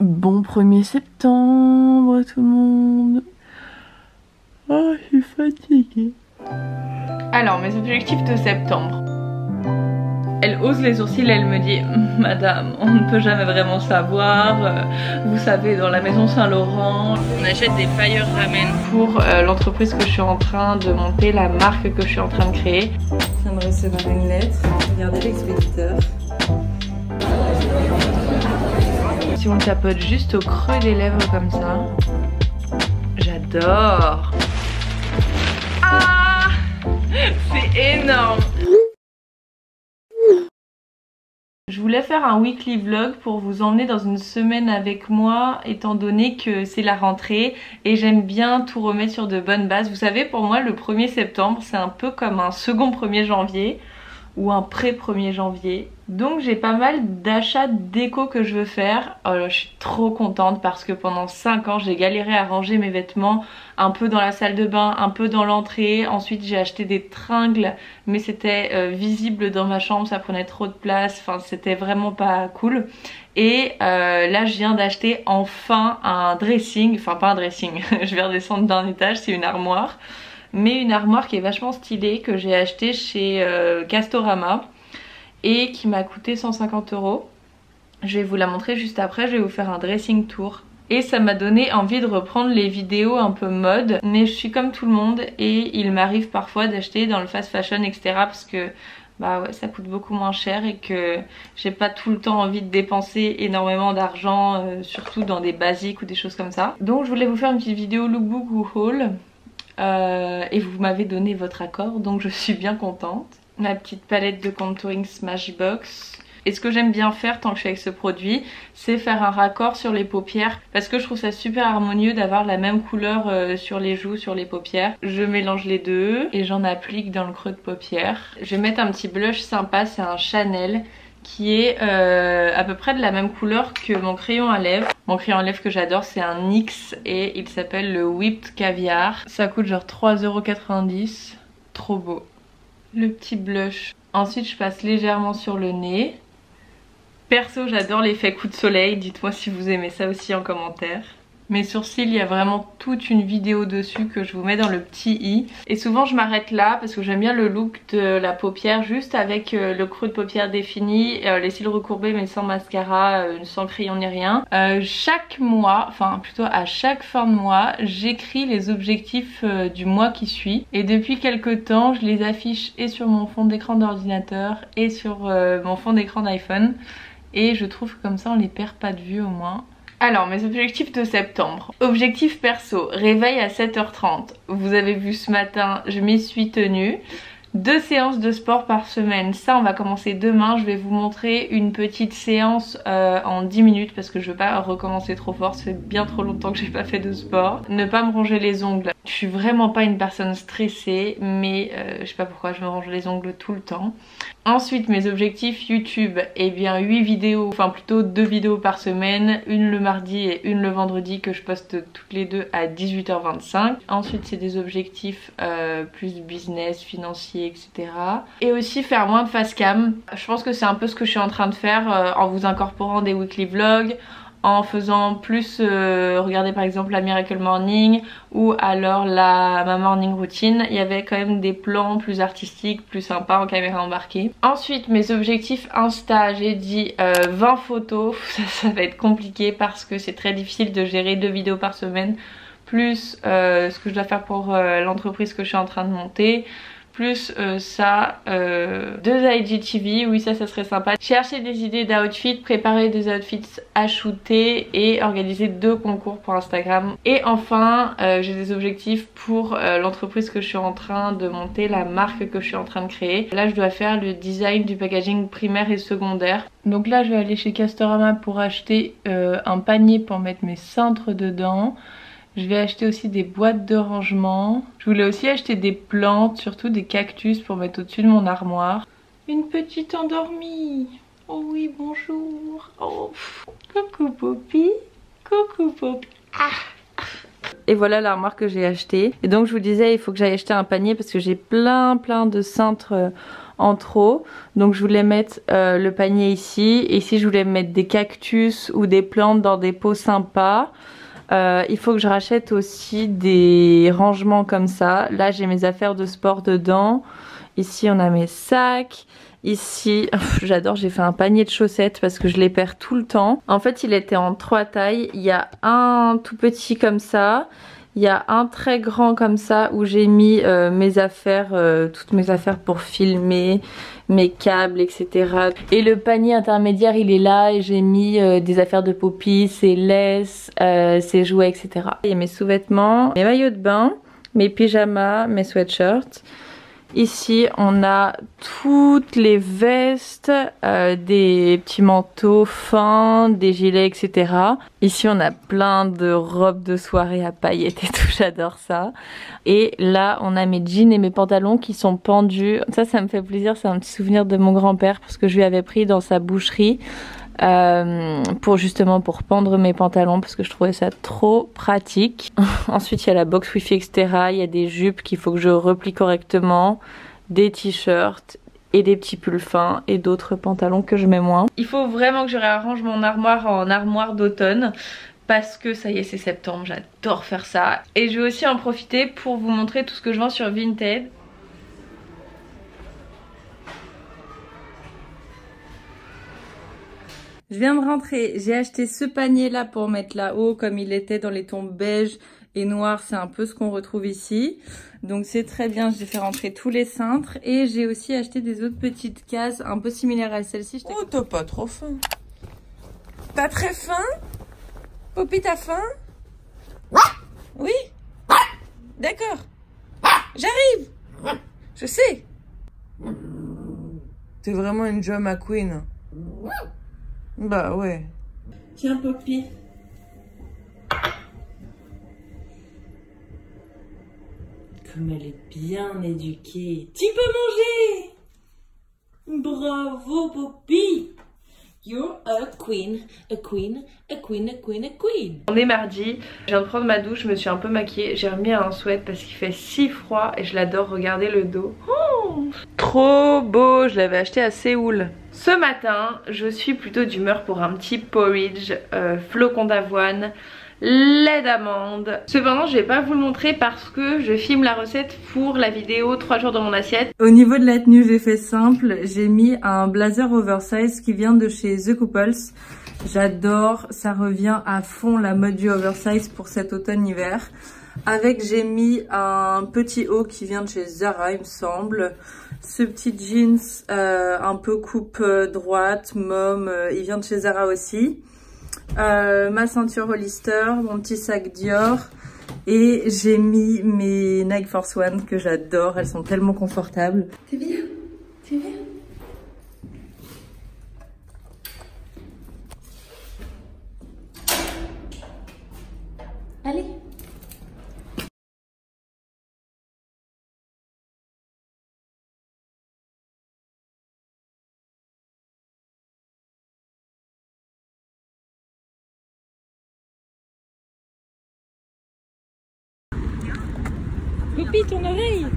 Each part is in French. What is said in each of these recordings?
Bon 1er septembre tout le monde. Oh, je suis fatiguée. Alors mes objectifs de septembre. Elle hausse les sourcils, elle me dit madame, on ne peut jamais vraiment savoir, vous savez dans la maison Saint-Laurent on achète des fire ramen pour l'entreprise que je suis en train de monter, la marque que je suis en train de créer. Je viens de recevoir une lettre, regardez l'expéditeur. Si on tapote juste au creux des lèvres comme ça, j'adore. Ah, c'est énorme. Je voulais faire un weekly vlog pour vous emmener dans une semaine avec moi étant donné que c'est la rentrée et j'aime bien tout remettre sur de bonnes bases. Vous savez, pour moi le 1er septembre c'est un peu comme un second 1er janvier ou un pré-1er janvier. Donc j'ai pas mal d'achats déco que je veux faire. Oh là, je suis trop contente parce que pendant 5 ans j'ai galéré à ranger mes vêtements un peu dans la salle de bain, un peu dans l'entrée. Ensuite j'ai acheté des tringles mais c'était visible dans ma chambre, ça prenait trop de place, enfin c'était vraiment pas cool. Et là je viens d'acheter enfin un dressing, enfin pas un dressing, je vais redescendre d'un étage, c'est une armoire. Mais une armoire qui est vachement stylée que j'ai acheté chez Castorama et qui m'a coûté 150 €. Je vais vous la montrer juste après, je vais vous faire un dressing tour. Et ça m'a donné envie de reprendre les vidéos un peu mode, mais je suis comme tout le monde et il m'arrive parfois d'acheter dans le fast fashion etc. parce que bah ouais, ça coûte beaucoup moins cher et que j'ai pas tout le temps envie de dépenser énormément d'argent, surtout dans des basiques ou des choses comme ça. Donc je voulais vous faire une petite vidéo lookbook ou haul. Et vous m'avez donné votre accord donc je suis bien contente. Ma petite palette de contouring Smashbox. Et ce que j'aime bien faire tant que je suis avec ce produit, c'est faire un raccord sur les paupières parce que je trouve ça super harmonieux d'avoir la même couleur sur les joues, sur les paupières. Je mélange les deux et j'en applique dans le creux de paupière. Je vais mettre un petit blush sympa, c'est un Chanel qui est à peu près de la même couleur que mon crayon à lèvres. Mon crayon à lèvres que j'adore c'est un NYX et il s'appelle le Whipped Caviar. Ça coûte genre 3,90 €, trop beau. Le petit blush. Ensuite je passe légèrement sur le nez. Perso j'adore l'effet coup de soleil, dites-moi si vous aimez ça aussi en commentaire. Mes sourcils, il y a vraiment toute une vidéo dessus que je vous mets dans le petit i. Et souvent je m'arrête là parce que j'aime bien le look de la paupière juste avec le creux de paupière défini, les cils recourbés mais sans mascara, sans crayon ni rien. Chaque mois, enfin plutôt à chaque fin de mois, j'écris les objectifs du mois qui suit. Et depuis quelques temps, je les affiche et sur mon fond d'écran d'ordinateur et sur mon fond d'écran d'iPhone. Et je trouve que comme ça on les perd pas de vue au moins. Alors mes objectifs de septembre. Objectif perso, réveil à 7h30. Vous avez vu ce matin, je m'y suis tenue. 2 séances de sport par semaine, ça on va commencer demain. Je vais vous montrer une petite séance en 10 minutes parce que je veux pas recommencer trop fort, ça fait bien trop longtemps que j'ai pas fait de sport. Ne pas me ronger les ongles. Je suis vraiment pas une personne stressée mais je sais pas pourquoi je me ronge les ongles tout le temps. Ensuite mes objectifs YouTube, et bien 8 vidéos, enfin plutôt 2 vidéos par semaine, une le mardi et une le vendredi que je poste toutes les deux à 18h25. Ensuite c'est des objectifs plus business, financier, etc. Et aussi faire moins de face cam. Je pense que c'est un peu ce que je suis en train de faire en vous incorporant des weekly vlogs, en faisant plus regarder par exemple la Miracle Morning ou alors ma morning routine. Il y avait quand même des plans plus artistiques, plus sympas en caméra embarquée. Ensuite mes objectifs Insta, j'ai dit 20 photos. Ça va être compliqué parce que c'est très difficile de gérer 2 vidéos par semaine plus ce que je dois faire pour l'entreprise que je suis en train de monter. Plus 2 IGTV, oui ça serait sympa. Chercher des idées d'outfits, préparer des outfits à shooter et organiser 2 concours pour Instagram. Et enfin j'ai des objectifs pour l'entreprise que je suis en train de monter, la marque que je suis en train de créer. Là je dois faire le design du packaging primaire et secondaire. Donc là je vais aller chez Castorama pour acheter un panier pour mettre mes cintres dedans. Je vais acheter aussi des boîtes de rangement. Je voulais aussi acheter des plantes, surtout des cactus pour mettre au-dessus de mon armoire. Une petite endormie. Oh oui, bonjour. Oh. Coucou Poppy. Coucou Poppy. Ah. Et voilà l'armoire que j'ai achetée. Et donc je vous disais, il faut que j'aille acheter un panier parce que j'ai plein de cintres en trop. Donc je voulais mettre le panier ici. Et ici je voulais mettre des cactus ou des plantes dans des pots sympas. Il faut que je rachète aussi des rangements comme ça. Là j'ai mes affaires de sport dedans. Ici on a mes sacs. Ici, j'adore, j'ai fait un panier de chaussettes parce que je les perds tout le temps. En fait, il était en 3 tailles. Il y a un tout petit comme ça. Il y a un très grand comme ça où j'ai mis mes affaires, toutes mes affaires pour filmer, mes câbles, etc. Et le panier intermédiaire, il est là et j'ai mis des affaires de Poppy, ses laisses, ses jouets, etc. Il y a mes sous-vêtements, mes maillots de bain, mes pyjamas, mes sweatshirts. Ici, on a toutes les vestes, des petits manteaux fins, des gilets, etc. Ici, on a plein de robes de soirée à paillettes et tout, j'adore ça. Et là, on a mes jeans et mes pantalons qui sont pendus. Ça me fait plaisir, c'est un petit souvenir de mon grand-père parce que je lui avais pris dans sa boucherie. Pour pendre mes pantalons parce que je trouvais ça trop pratique. Ensuite il y a la box wifi, etc. Il y a des jupes qu'il faut que je replie correctement, des t-shirts et des petits pulls fins et d'autres pantalons que je mets moins. Il faut vraiment que je réarrange mon armoire en armoire d'automne parce que ça y est, c'est septembre, j'adore faire ça. Et je vais aussi en profiter pour vous montrer tout ce que je vends sur Vinted. Je viens de rentrer, j'ai acheté ce panier là pour mettre là-haut comme il était dans les tons beige et noir, c'est un peu ce qu'on retrouve ici. Donc c'est très bien, j'ai fait rentrer tous les cintres et j'ai aussi acheté des autres petites cases un peu similaires à celle-ci. Oh, t'as pas trop faim. T'as très faim? Poppy, t'as faim? Oui? D'accord. J'arrive. Je sais. T'es vraiment une drama queen. Bah ouais. Tiens, Poppy. Comme elle est bien éduquée. Tu peux manger. Bravo, Poppy. You're a queen, a queen, a queen, a queen, a queen. On est mardi, je viens de prendre ma douche, je me suis un peu maquillée. J'ai remis un sweat parce qu'il fait si froid et je l'adore, regardez le dos. Oh, trop beau, je l'avais acheté à Séoul. Ce matin, je suis plutôt d'humeur pour un petit porridge, flocons d'avoine, lait d'amande. Cependant, je vais pas vous le montrer parce que je filme la recette pour la vidéo 3 jours dans mon assiette. Au niveau de la tenue, j'ai fait simple. J'ai mis un blazer oversize qui vient de chez The Couples. J'adore, ça revient à fond la mode du oversize pour cet automne-hiver. Avec, j'ai mis un petit haut qui vient de chez Zara, il me semble. Ce petit jeans un peu coupe droite, mom, il vient de chez Zara aussi. Ma ceinture Hollister, mon petit sac Dior et j'ai mis mes Nike Force One que j'adore, elles sont tellement confortables. T'es bien? T'es bien? Allez. Poppy, ton oreille.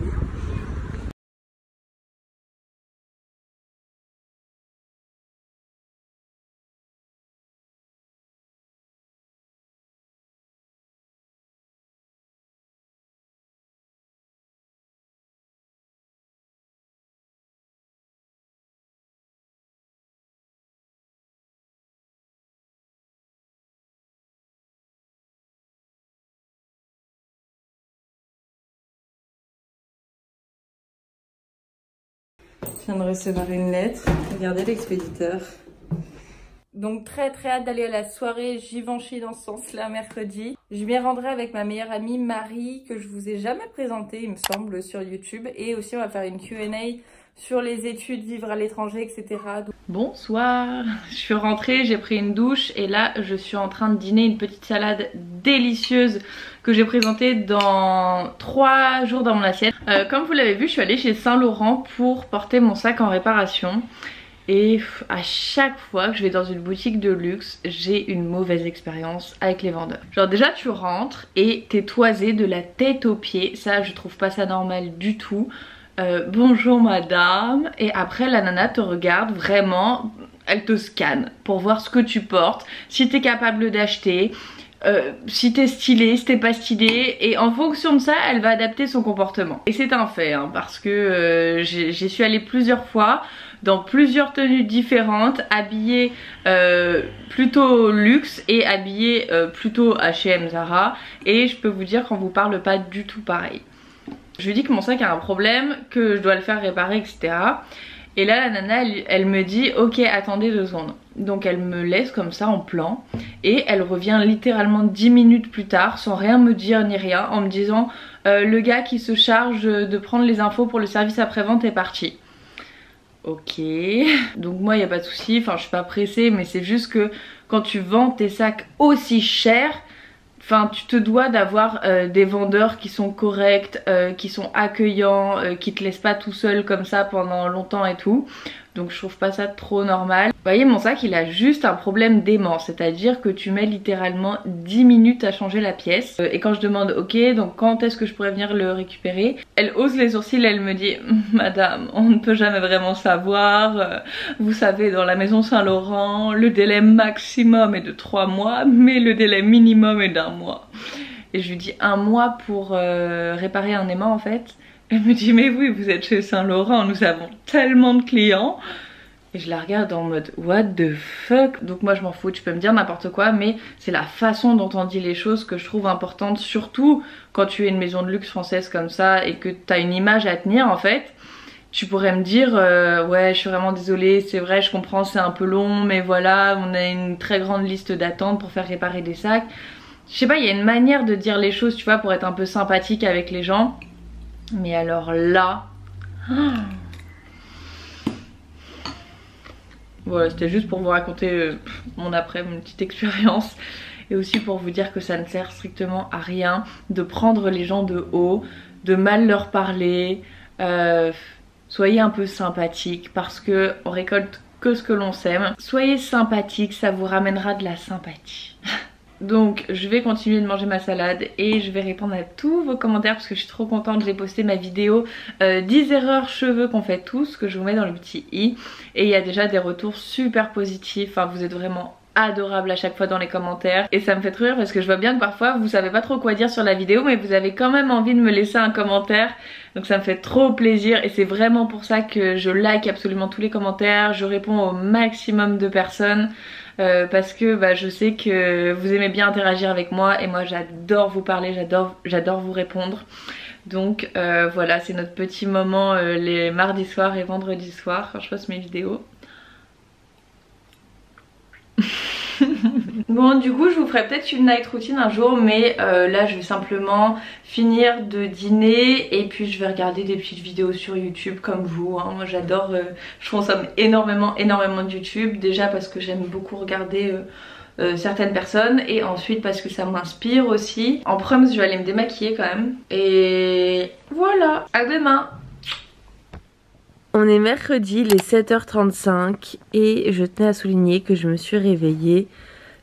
Je viens de recevoir une lettre. Regardez l'expéditeur. Donc très hâte d'aller à la soirée Givenchy dans ce sens-là mercredi. Je m'y rendrai avec ma meilleure amie Marie que je vous ai jamais présentée il me semble sur YouTube. Et aussi on va faire une Q&A sur les études, vivre à l'étranger, etc. Bonsoir, je suis rentrée, j'ai pris une douche et là je suis en train de dîner une petite salade délicieuse que j'ai présentée dans 3 jours dans mon assiette. Comme vous l'avez vu, je suis allée chez Saint Laurent pour porter mon sac en réparation. Et à chaque fois que je vais dans une boutique de luxe, j'ai une mauvaise expérience avec les vendeurs. Genre déjà tu rentres et t'es toisé de la tête aux pieds, ça je trouve pas ça normal du tout. bonjour madame, et après la nana te regarde vraiment, elle te scanne pour voir ce que tu portes, si t'es capable d'acheter, si t'es stylé, si t'es pas stylé, et en fonction de ça elle va adapter son comportement. Et c'est un fait hein, parce que j'y suis allée plusieurs fois dans plusieurs tenues différentes, habillée plutôt luxe et habillée plutôt H&M, Zara, et je peux vous dire qu'on vous parle pas du tout pareil. Je lui dis que mon sac a un problème, que je dois le faire réparer, etc. Et là la nana elle me dit ok attendez 2 secondes. Donc elle me laisse comme ça en plan et elle revient littéralement 10 minutes plus tard sans rien me dire ni rien, en me disant le gars qui se charge de prendre les infos pour le service après-vente est parti. Ok, donc moi il n'y a pas de souci, enfin je suis pas pressée, mais c'est juste que quand tu vends tes sacs aussi chers, enfin tu te dois d'avoir des vendeurs qui sont corrects, qui sont accueillants, qui te laissent pas tout seul comme ça pendant longtemps et tout. Donc je trouve pas ça trop normal. Vous voyez mon sac il a juste un problème d'aimant, c'est-à-dire que tu mets littéralement 10 minutes à changer la pièce. Et quand je demande ok donc quand est-ce que je pourrais venir le récupérer, elle hausse les sourcils, elle me dit madame on ne peut jamais vraiment savoir, vous savez dans la maison Saint-Laurent le délai maximum est de 3 mois mais le délai minimum est d'1 mois. Et je lui dis 1 mois pour réparer un aimant en fait. Elle me dit mais oui vous êtes chez Saint-Laurent, nous avons tellement de clients. Et je la regarde en mode what the fuck. Donc moi je m'en fous, tu peux me dire n'importe quoi, mais c'est la façon dont on dit les choses que je trouve importante, surtout quand tu es une maison de luxe française comme ça et que tu as une image à tenir en fait. Tu pourrais me dire ouais je suis vraiment désolée, c'est vrai je comprends c'est un peu long mais voilà on a une très grande liste d'attente pour faire réparer des sacs. Je sais pas, il y a une manière de dire les choses tu vois pour être un peu sympathique avec les gens. Mais alors là... Voilà, c'était juste pour vous raconter mon après, mon petite expérience. Et aussi pour vous dire que ça ne sert strictement à rien de prendre les gens de haut, de mal leur parler. Soyez un peu sympathique parce que on récolte que ce que l'on sème. Soyez sympathique, ça vous ramènera de la sympathie. Donc je vais continuer de manger ma salade et je vais répondre à tous vos commentaires parce que je suis trop contente. J'ai posté ma vidéo 10 erreurs cheveux qu'on fait tous, que je vous mets dans le petit i, et il y a déjà des retours super positifs. Enfin vous êtes vraiment adorable à chaque fois dans les commentaires et ça me fait trop rire parce que je vois bien que parfois vous savez pas trop quoi dire sur la vidéo mais vous avez quand même envie de me laisser un commentaire, donc ça me fait trop plaisir et c'est vraiment pour ça que je like absolument tous les commentaires, je réponds au maximum de personnes. Parce que bah, je sais que vous aimez bien interagir avec moi et moi j'adore vous parler, j'adore vous répondre. Donc voilà, c'est notre petit moment les mardis soirs et vendredis soirs quand je poste mes vidéos. Bon du coup je vous ferai peut-être une night routine un jour, mais là je vais simplement finir de dîner et puis je vais regarder des petites vidéos sur YouTube comme vous hein. Moi j'adore, je consomme énormément de YouTube, déjà parce que j'aime beaucoup regarder certaines personnes et ensuite parce que ça m'inspire aussi. En premier je vais aller me démaquiller quand même et voilà, à demain. On est mercredi, il est 7h35 et je tenais à souligner que je me suis réveillée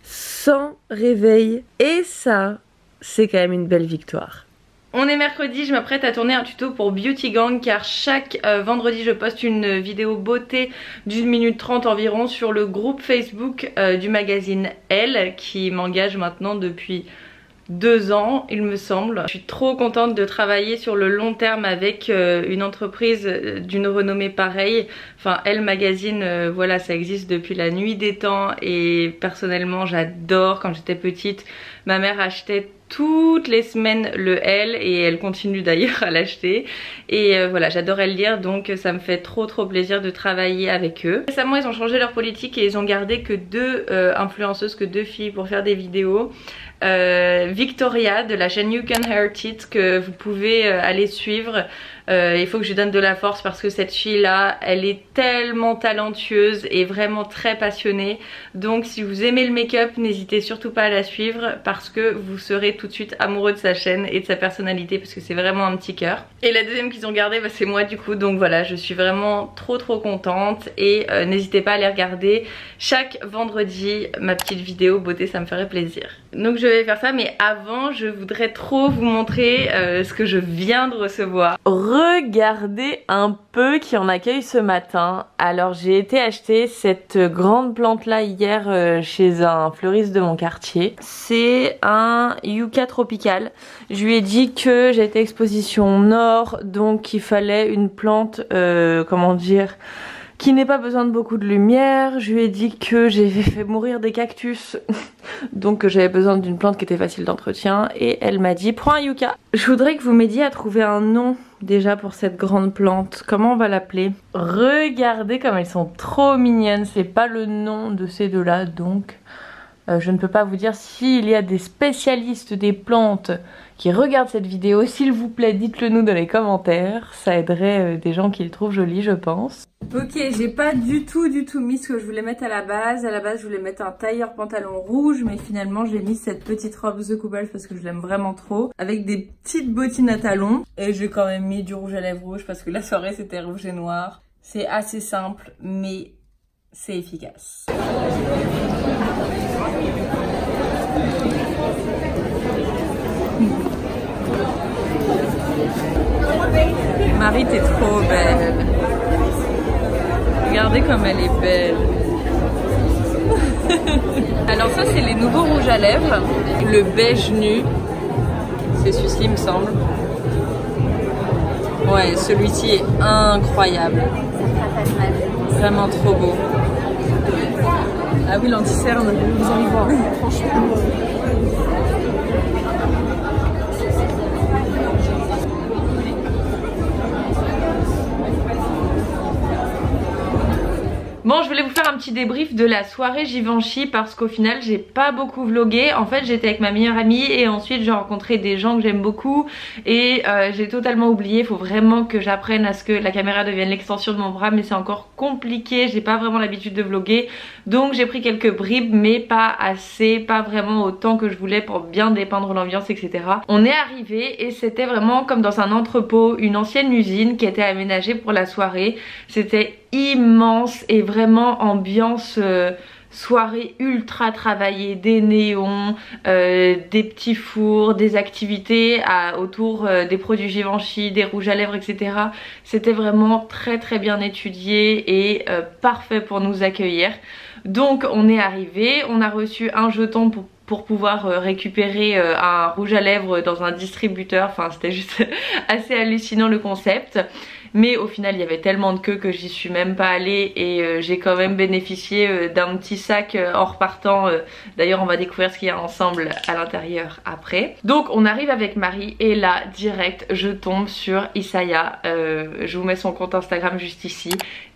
sans réveil. Et ça, c'est quand même une belle victoire. On est mercredi, je m'apprête à tourner un tuto pour Beauty Gang car chaque vendredi je poste une vidéo beauté d'1 minute 30 environ sur le groupe Facebook du magazine Elle qui m'engage maintenant depuis 2 ans il me semble. Je suis trop contente de travailler sur le long terme avec une entreprise d'une renommée pareille. Enfin Elle Magazine, voilà, ça existe depuis la nuit des temps et personnellement j'adore. Quand j'étais petite ma mère achetait toutes les semaines le Elle et elle continue d'ailleurs à l'acheter et voilà, j'adorais le lire, donc ça me fait trop plaisir de travailler avec eux. Récemment ils ont changé leur politique et ils ont gardé que 2 influenceuses, que 2 filles pour faire des vidéos. Victoria de la chaîne You Can Heart It que vous pouvez aller suivre. Il faut que je lui donne de la force parce que cette fille là elle est tellement talentueuse et vraiment très passionnée, donc si vous aimez le make-up n'hésitez surtout pas à la suivre parce que vous serez tout de suite amoureux de sa chaîne et de sa personnalité parce que c'est vraiment un petit cœur. Et la deuxième qu'ils ont gardée bah, c'est moi du coup, donc voilà, je suis vraiment trop contente et n'hésitez pas à aller regarder chaque vendredi ma petite vidéo beauté, ça me ferait plaisir. Donc je vais faire ça, mais avant je voudrais trop vous montrer ce que je viens de recevoir. Regardez un peu qui en accueille ce matin. Alors j'ai été acheter cette grande plante là hier chez un fleuriste de mon quartier. C'est un Yucca tropical. Je lui ai dit que j'étais exposition nord, donc il fallait une plante, comment dire, qui n'ait pas besoin de beaucoup de lumière. Je lui ai dit que j'ai fait mourir des cactus, donc que j'avais besoin d'une plante qui était facile d'entretien, et elle m'a dit prends un yucca. Je voudrais que vous m'aidiez à trouver un nom déjà pour cette grande plante. Comment on va l'appeler? Regardez comme elles sont trop mignonnes. C'est pas le nom de ces deux là, donc je ne peux pas vous dire. S'il y a des spécialistes des plantes qui regardent cette vidéo, s'il vous plaît dites-le nous dans les commentaires, ça aiderait des gens qui les trouvent jolies, je pense. Ok, j'ai pas du tout mis ce que je voulais mettre à la base. À la base je voulais mettre un tailleur pantalon rouge, mais finalement j'ai mis cette petite robe The Couples parce que je l'aime vraiment trop, avec des petites bottines à talons, et j'ai quand même mis du rouge à lèvres rouge parce que la soirée c'était rouge et noir. C'est assez simple mais c'est efficace. Marie, t'es trop belle. Regardez comme elle est belle. Alors ça c'est les nouveaux rouges à lèvres. Le beige nu, c'est celui-ci il me semble. Ouais, celui-ci est incroyable. Vraiment trop beau. Ah oui, l'anti-cerne, vous allez voir, franchement. Bon, je voulais vous faire un petit débrief de la soirée Givenchy parce qu'au final j'ai pas beaucoup vlogué. En fait j'étais avec ma meilleure amie et ensuite j'ai rencontré des gens que j'aime beaucoup et j'ai totalement oublié. Il faut vraiment que j'apprenne à ce que la caméra devienne l'extension de mon bras, mais c'est encore compliqué, j'ai pas vraiment l'habitude de vloguer. Donc j'ai pris quelques bribes mais pas assez, pas vraiment autant que je voulais pour bien dépeindre l'ambiance, etc. On est arrivé et c'était vraiment comme dans un entrepôt, une ancienne usine qui était aménagée pour la soirée. C'était immense et vraiment ambiance soirée ultra travaillée, des néons, des petits fours, des activités autour des produits Givenchy, des rouges à lèvres, etc. C'était vraiment très bien étudié et parfait pour nous accueillir. Donc on est arrivé, on a reçu un jeton pour pouvoir récupérer un rouge à lèvres dans un distributeur. Enfin c'était juste assez hallucinant le concept. Mais au final il y avait tellement de queues que j'y suis même pas allée et j'ai quand même bénéficié d'un petit sac en repartant. D'ailleurs on va découvrir ce qu'il y a ensemble à l'intérieur après. Donc on arrive avec Marie et là direct je tombe sur Isaya. Je vous mets son compte Instagram juste ici.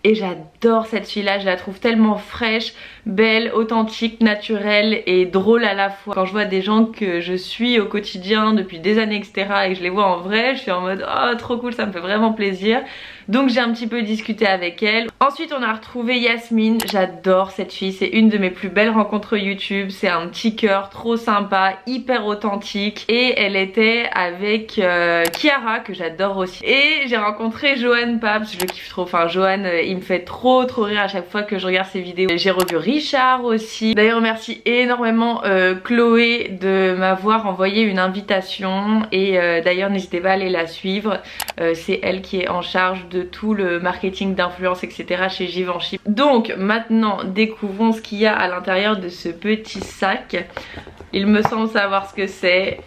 Et j'adore cette fille là, je la trouve tellement fraîche, belle, authentique, naturelle et drôle à la fois. Quand je vois des gens que je suis au quotidien depuis des années, etc. et que je les vois en vrai, je suis en mode oh trop cool, ça me fait vraiment plaisir. Donc j'ai un petit peu discuté avec elle. Ensuite on a retrouvé Yasmine, j'adore cette fille, c'est une de mes plus belles rencontres YouTube. C'est un petit cœur trop sympa, hyper authentique. Et elle était avec Kiara que j'adore aussi. Et j'ai rencontré Johan Paps, je le kiffe trop. Enfin Johan il me fait trop rire à chaque fois que je regarde ses vidéos. J'ai revu Richard aussi. D'ailleurs merci énormément Chloé de m'avoir envoyé une invitation. Et d'ailleurs n'hésitez pas à aller la suivre. C'est elle qui est en charge de tout le marketing d'influence, etc. chez Givenchy. Donc maintenant découvrons ce qu'il y a à l'intérieur de ce petit sac. Il me semble savoir ce que c'est.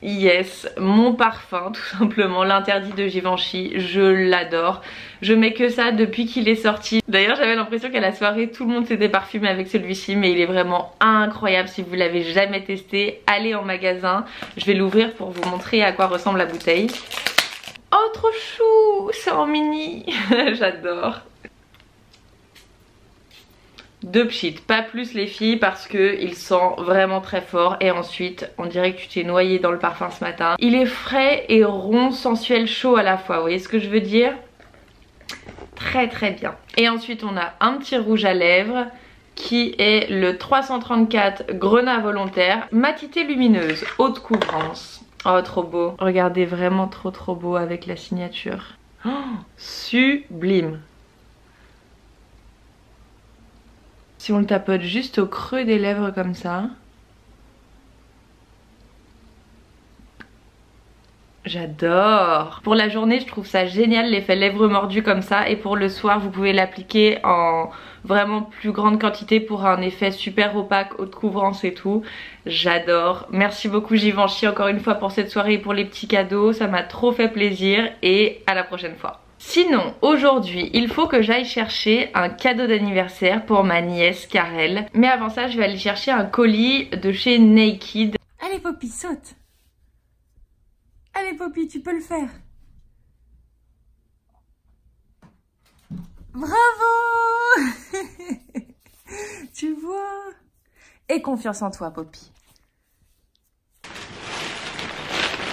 Yes, mon parfum tout simplement, l'interdit de Givenchy, je l'adore. Je mets que ça depuis qu'il est sorti. D'ailleurs j'avais l'impression qu'à la soirée tout le monde s'était parfumé avec celui-ci, mais il est vraiment incroyable. Si vous l'avez jamais testé, allez en magasin. Je vais l'ouvrir pour vous montrer à quoi ressemble la bouteille. Oh trop chou, c'est en mini. J'adore. Deux pchits, pas plus les filles parce que il sent vraiment très fort. Et ensuite on dirait que tu t'es noyé dans le parfum ce matin. Il est frais et rond, sensuel, chaud à la fois, vous voyez ce que je veux dire? Très bien. Et ensuite on a un petit rouge à lèvres qui est le 334 Grenat volontaire, matité lumineuse, haute couvrance. Oh trop beau, regardez, vraiment trop beau avec la signature. Oh, sublime. Si on le tapote juste au creux des lèvres comme ça, J'adore. Pour la journée je trouve ça génial l'effet lèvres mordues comme ça, et pour le soir vous pouvez l'appliquer en vraiment plus grande quantité pour un effet super opaque, haute couvrance et tout. J'adore. Merci beaucoup Givenchy encore une fois pour cette soirée et pour les petits cadeaux, ça m'a trop fait plaisir et à la prochaine fois. Sinon, aujourd'hui, il faut que j'aille chercher un cadeau d'anniversaire pour ma nièce Karel. Mais avant ça, je vais aller chercher un colis de chez Naked. Allez Poppy, saute. Allez Poppy, tu peux le faire. Bravo. Tu vois. Et confiance en toi Poppy.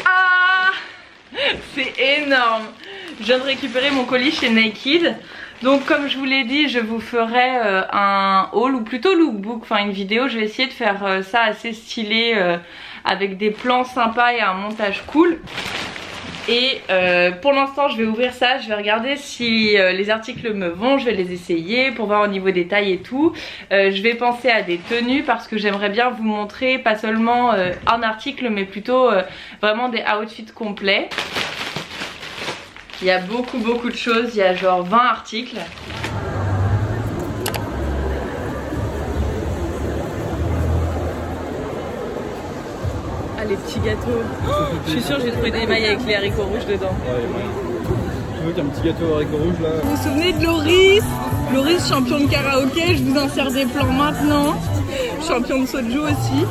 Ah, c'est énorme. Je viens de récupérer mon colis chez Naked. Donc comme je vous l'ai dit, je vous ferai un haul ou plutôt lookbook, enfin une vidéo. Je vais essayer de faire ça assez stylé avec des plans sympas et un montage cool. Et pour l'instant je vais ouvrir ça, je vais regarder si les articles me vont, je vais les essayer pour voir au niveau des tailles et tout. Je vais penser à des tenues parce que j'aimerais bien vous montrer pas seulement un article mais plutôt vraiment des outfits complets. Il y a beaucoup de choses, il y a genre 20 articles. Ah les petits gâteaux. Oh, je suis sûre que j'ai trouvé des mailles avec les haricots rouges dedans. Ouais, je veux qu'il y ait un petit gâteau haricots rouges là. Vous vous souvenez de Loris? Loris champion de karaoké, je vous insère des plans maintenant. Champion de soju aussi.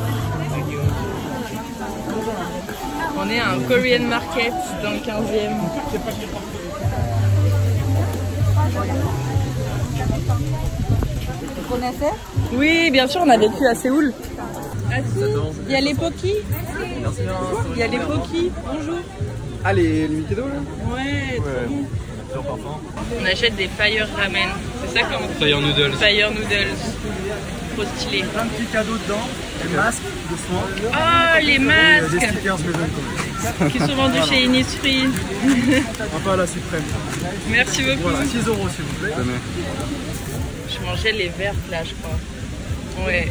On est à un Korean market dans le 15e. Vous connaissez? Oui, bien sûr, on a vécu à Séoul. Il y a les Poki. Il y a les Poki. Bonjour. Ah, les Mikado là? Ouais, trop bon. On achète des Fire Ramen. C'est ça comme Fire Noodles. Fire Noodles. Trop stylé. Plein de petits cadeaux dedans, des masques de soins. Oh, les masques Des stickers maison qui sont vendus chez Innisfree. un peu à la suprême. Merci beaucoup. Voilà, 6 € s'il vous plaît. Je mangeais les vertes là, je crois. Ouais.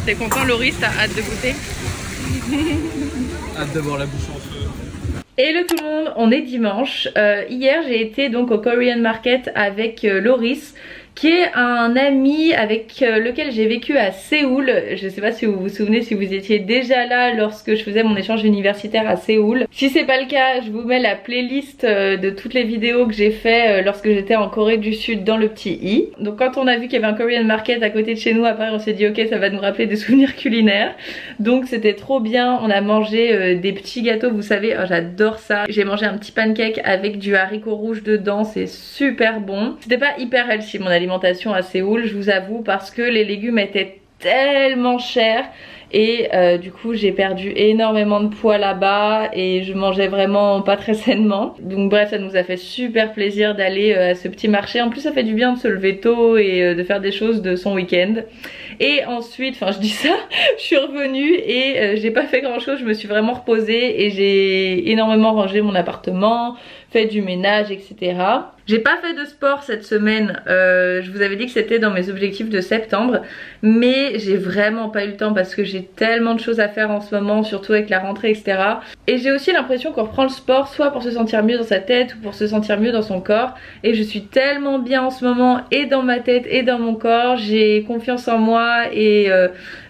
T'es content Loris? T'as hâte de goûter? Hâte d'avoir la bouche en feu. Hello tout le monde, on est dimanche. Hier j'ai été donc au Korean Market avec Loris, qui est un ami avec lequel j'ai vécu à Séoul. Je sais pas si vous vous souvenez, si vous étiez déjà là lorsque je faisais mon échange universitaire à Séoul. Si c'est pas le cas, je vous mets la playlist de toutes les vidéos que j'ai fait lorsque j'étais en Corée du Sud dans le petit i. Donc quand on a vu qu'il y avait un Korean Market à côté de chez nous à Paris, on s'est dit ok, ça va nous rappeler des souvenirs culinaires. Donc c'était trop bien, on a mangé des petits gâteaux, vous savez, oh, j'adore ça. J'ai mangé un petit pancake avec du haricot rouge dedans, c'est super bon. C'était pas hyper healthy mon alimentation à Séoul, je vous avoue, parce que les légumes étaient tellement chers et du coup j'ai perdu énormément de poids là-bas et je mangeais vraiment pas très sainement. Donc bref, ça nous a fait super plaisir d'aller à ce petit marché. En plus ça fait du bien de se lever tôt et de faire des choses de son week-end. Et ensuite, enfin je dis ça, je suis revenue et j'ai pas fait grand chose, je me suis vraiment reposée et j'ai énormément rangé mon appartement, fait du ménage, etc. J'ai pas fait de sport cette semaine, je vous avais dit que c'était dans mes objectifs de septembre, mais j'ai vraiment pas eu le temps parce que j'ai tellement de choses à faire en ce moment, surtout avec la rentrée, etc. Et j'ai aussi l'impression qu'on reprend le sport soit pour se sentir mieux dans sa tête ou pour se sentir mieux dans son corps. Et je suis tellement bien en ce moment et dans ma tête et dans mon corps, j'ai confiance en moi et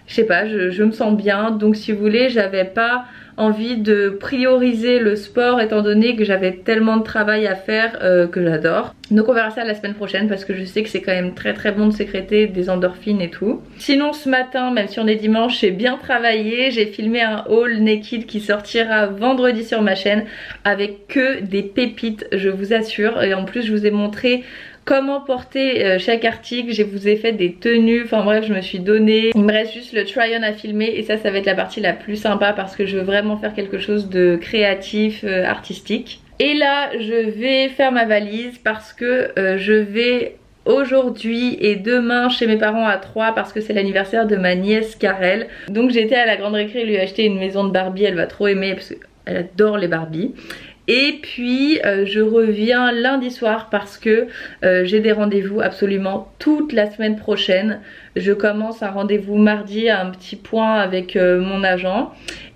je sais pas, je me sens bien. Donc si vous voulez, j'avais pas envie de prioriser le sport étant donné que j'avais tellement de travail à faire que j'adore. Donc on verra ça la semaine prochaine parce que je sais que c'est quand même très bon de sécréter des endorphines et tout. Sinon ce matin, même si on est dimanche, j'ai bien travaillé. J'ai filmé un haul Naked qui sortira vendredi sur ma chaîne avec que des pépites, je vous assure. Et en plus je vous ai montré comment porter chaque article, je vous ai fait des tenues, enfin bref je me suis donné. Il me reste juste le try on à filmer et ça va être la partie la plus sympa parce que je veux vraiment faire quelque chose de créatif, artistique. Et là je vais faire ma valise parce que je vais aujourd'hui et demain chez mes parents à Troyes parce que c'est l'anniversaire de ma nièce Karel. Donc j'ai été à la grande récré lui acheter une maison de Barbie, elle va trop aimer parce qu'elle adore les Barbies. Et puis je reviens lundi soir parce que j'ai des rendez-vous absolument toute la semaine prochaine. Je commence un rendez-vous mardi à un petit point avec mon agent.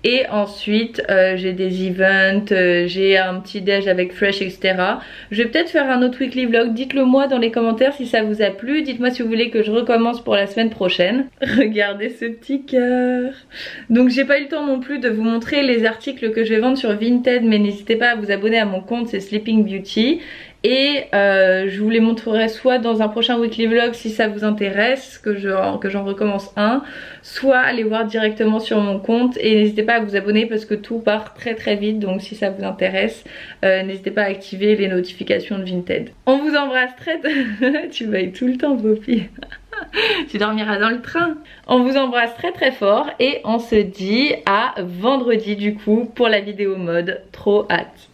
Et ensuite j'ai des events, j'ai un petit déj avec Fresh, etc. Je vais peut-être faire un autre weekly vlog. Dites-le moi dans les commentaires si ça vous a plu. Dites-moi si vous voulez que je recommence pour la semaine prochaine. Regardez ce petit cœur. Donc j'ai pas eu le temps non plus de vous montrer les articles que je vais vendre sur Vinted, mais n'hésitez pas à vous abonner à mon compte, c'est Sleeping Beauty. Et je vous les montrerai soit dans un prochain weekly vlog si ça vous intéresse, que j'en recommence un, soit allez voir directement sur mon compte. Et n'hésitez pas à vous abonner parce que tout part très très vite, donc si ça vous intéresse, n'hésitez pas à activer les notifications de Vinted. On vous embrasse très... Tu vas être tout le temps, Poppy. Tu dormiras dans le train. On vous embrasse très très fort et on se dit à vendredi du coup pour la vidéo mode. Trop hâte.